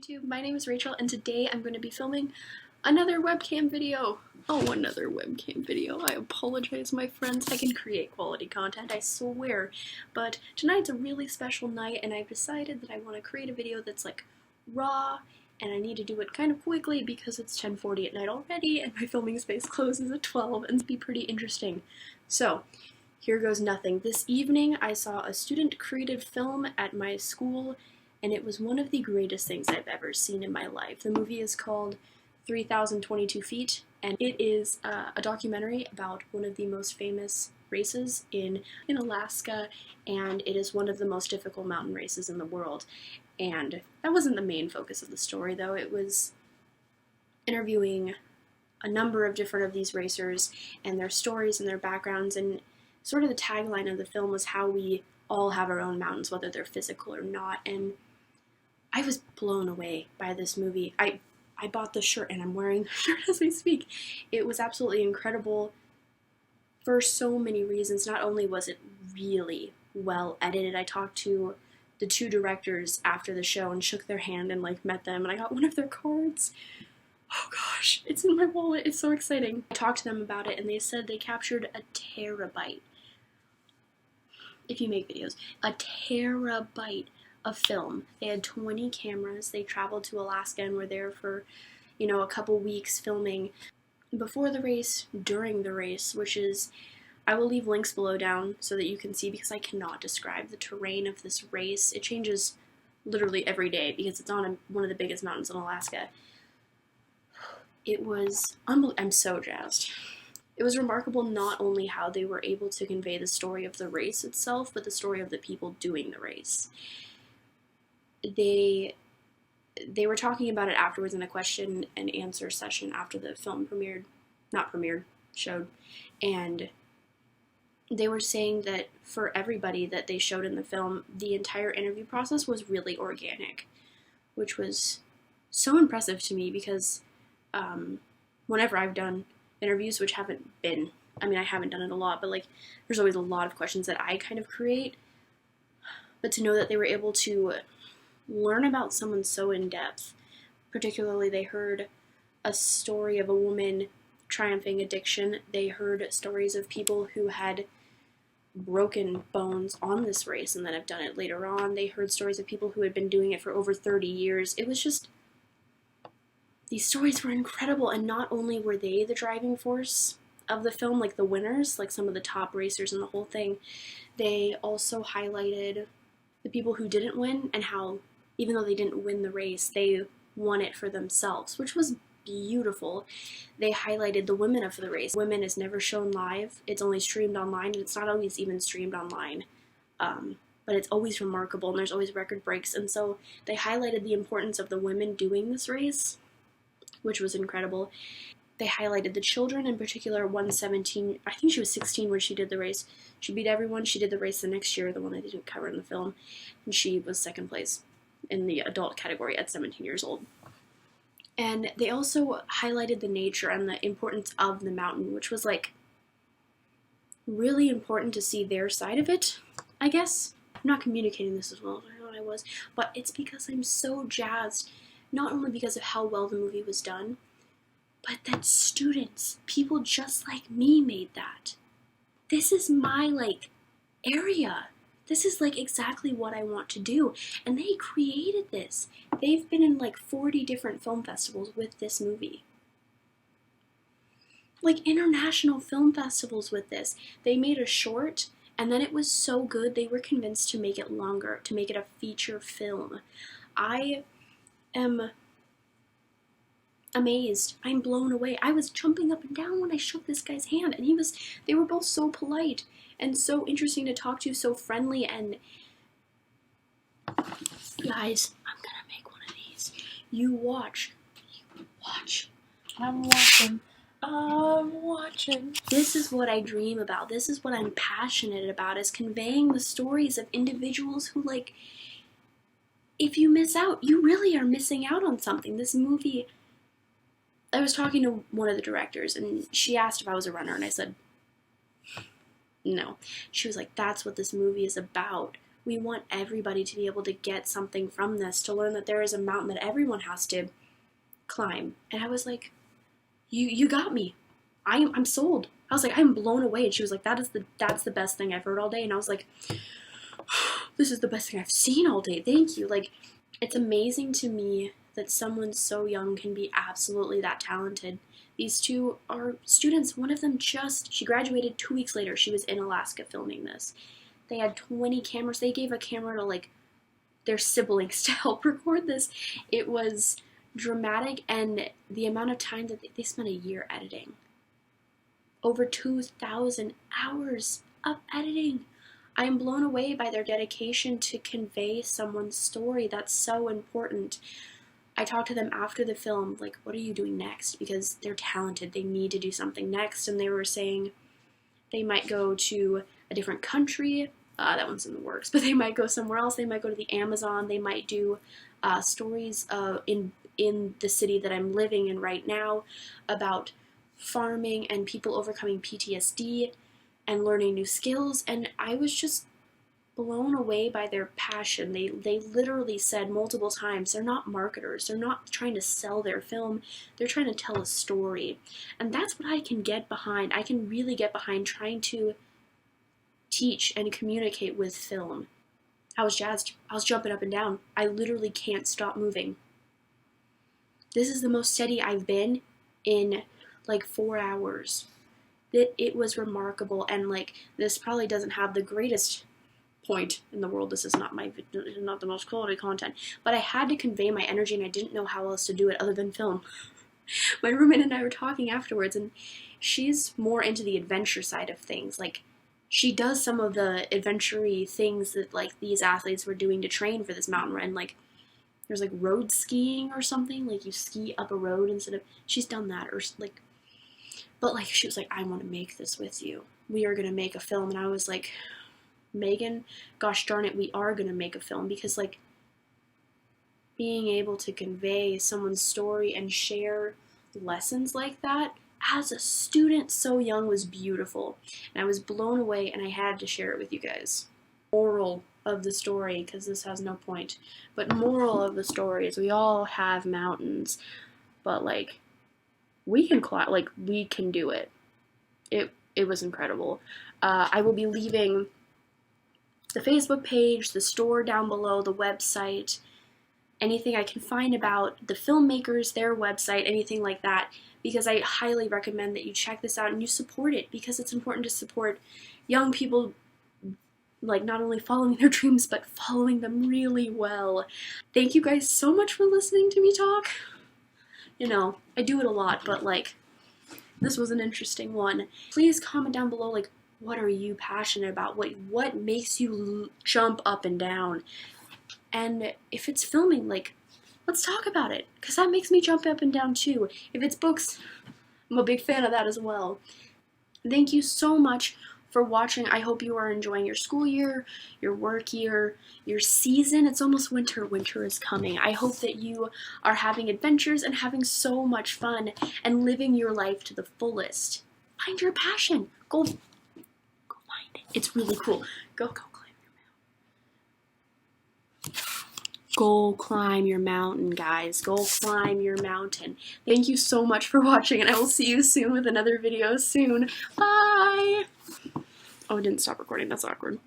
YouTube, my name is Rachel and today I'm going to be filming another webcam video. Oh, another webcam video. I apologize, my friends. I can create quality content, I swear. But tonight's a really special night and I've decided that I want to create a video that's like raw and I need to do it kind of quickly because it's 10:40 at night already and my filming space closes at 12 and it's be pretty interesting. So, here goes nothing. This evening I saw a student-created film at my school and it was one of the greatest things I've ever seen in my life. The movie is called 3,022 Feet, and it is a documentary about one of the most famous races in Alaska, and it is one of the most difficult mountain races in the world. And that wasn't the main focus of the story, though. It was interviewing a number of different of these racers and their stories and their backgrounds, and sort of the tagline of the film was how we all have our own mountains, whether they're physical or not, and I was blown away by this movie. I bought the shirt and I'm wearing the shirt as we speak. It was absolutely incredible for so many reasons. Not only was it really well edited, I talked to the two directors after the show and shook their hand and like met them and I got one of their cards. Oh gosh, it's in my wallet, it's so exciting. I talked to them about it and they said they captured a terabyte. If you make videos, a terabyte of film. They had 20 cameras. They traveled to Alaska and were there for, a couple weeks filming before the race, during the race, which is, I will leave links below down so that you can see because I cannot describe the terrain of this race. It changes literally every day because it's on one of the biggest mountains in Alaska. It was unbelievable. I'm so jazzed. It was remarkable not only how they were able to convey the story of the race itself, but the story of the people doing the race. They were talking about it afterwards in a question and answer session after the film showed, and they were saying that for everybody that they showed in the film, the entire interview process was really organic, which was so impressive to me because whenever I've done interviews, which haven't been, I haven't done it a lot, but like there's always a lot of questions that I kind of create, but to know that they were able to learn about someone so in depth. Particularly, they heard a story of a woman triumphing addiction. They heard stories of people who had broken bones on this race and then have done it later on. They heard stories of people who had been doing it for over 30 years. It was just, these stories were incredible, and not only were they the driving force of the film, like the winners, like some of the top racers in the whole thing, they also highlighted the people who didn't win and how, even though they didn't win the race, they won it for themselves, which was beautiful. They highlighted the women of the race. Women is never shown live. It's only streamed online, and it's not always even streamed online. But it's always remarkable, and there's always record breaks. And so they highlighted the importance of the women doing this race, which was incredible. They highlighted the children, in particular, 117, I think she was 16 when she did the race. She beat everyone. She did the race the next year, the one I didn't cover in the film, and she was second place in the adult category at 17 years old. And they also highlighted the nature and the importance of the mountain, which was like really important to see their side of it, I guess. I'm not communicating this as well as I thought I was, but it's because I'm so jazzed, not only because of how well the movie was done, but that students, people just like me, made that. This is my, area. This is, exactly what I want to do. And they created this. They've been in, 40 different film festivals with this movie. International film festivals with this. They made a short, and then it was so good, they were convinced to make it longer, to make it a feature film. I am amazed. I'm blown away. I was jumping up and down when I shook this guy's hand, and they were both so polite and so interesting to talk to, so friendly, and guys, I'm gonna make one of these. You watch. I'm watching. This is what I dream about. This is what I'm passionate about, is conveying the stories of individuals who, if you miss out, you really are missing out on something. This movie, I was talking to one of the directors, and she asked if I was a runner, and I said, no. She was like, that's what this movie is about. We want everybody to be able to get something from this, to learn that there is a mountain that everyone has to climb. And I was like, you got me. I'm sold. I was like, I'm blown away. And she was like, that's the best thing I've heard all day. And I was like, this is the best thing I've seen all day. Thank you. Like, it's amazing to me that someone so young can be absolutely that talented. These two are students. One of them she graduated 2 weeks later. She was in Alaska filming this. They had 20 cameras. They gave a camera to, like, their siblings to help record this. It was dramatic, and the amount of time that they spent a year editing. Over 2,000 hours of editing. I am blown away by their dedication to convey someone's story. That's so important. I talked to them after the film, like, what are you doing next? Because they're talented. They need to do something next. And they were saying they might go to a different country. That one's in the works. But they might go somewhere else. They might go to the Amazon. They might do stories in the city that I'm living in right now about farming and people overcoming PTSD and learning new skills. And I was just blown away by their passion. They literally said multiple times, they're not marketers. They're not trying to sell their film. They're trying to tell a story. And that's what I can get behind. I can really get behind trying to teach and communicate with film. I was jazzed. I was jumping up and down. I literally can't stop moving. This is the most steady I've been in like 4 hours. It was remarkable, and like, this probably doesn't have the greatest point in the world. This is not the most quality content, but I had to convey my energy, and I didn't know how else to do it other than film. My roommate and I were talking afterwards, and she's more into the adventure side of things. Like, she does some of the adventure-y things that like these athletes were doing to train for this mountain run. Like, there's like road skiing or something, like you ski up a road instead of, she's done that, or like, but like, she was like, I want to make this with you. We are going to make a film. And I was like, Megan, gosh darn it, we are going to make a film. Because like, being able to convey someone's story and share lessons like that as a student so young was beautiful. And I was blown away, and I had to share it with you guys. Moral of the story, because this has no point, but moral of the story is we all have mountains, but like, we can climb, like, we can do it. It was incredible. I will be leaving the Facebook page, the store down below, the website, anything I can find about the filmmakers, their website, anything like that, because I highly recommend that you check this out and you support it, because it's important to support young people, like, not only following their dreams, but following them really well. Thank you guys so much for listening to me talk. You know, I do it a lot, but like, this was an interesting one. Please comment down below, like, what are you passionate about? What makes you jump up and down? And if it's filming, like, let's talk about it, because that makes me jump up and down too. If it's books, I'm a big fan of that as well. Thank you so much for watching. I hope you are enjoying your school year, your work year, your season. It's almost winter. Winter is coming. I hope that you are having adventures and having so much fun and living your life to the fullest. Find your passion. Go find it. It's really cool. Go climb your mountain. Go climb your mountain, guys. Go climb your mountain. Thank you so much for watching, and I will see you soon with another video soon. Bye! Oh, it didn't stop recording. That's awkward.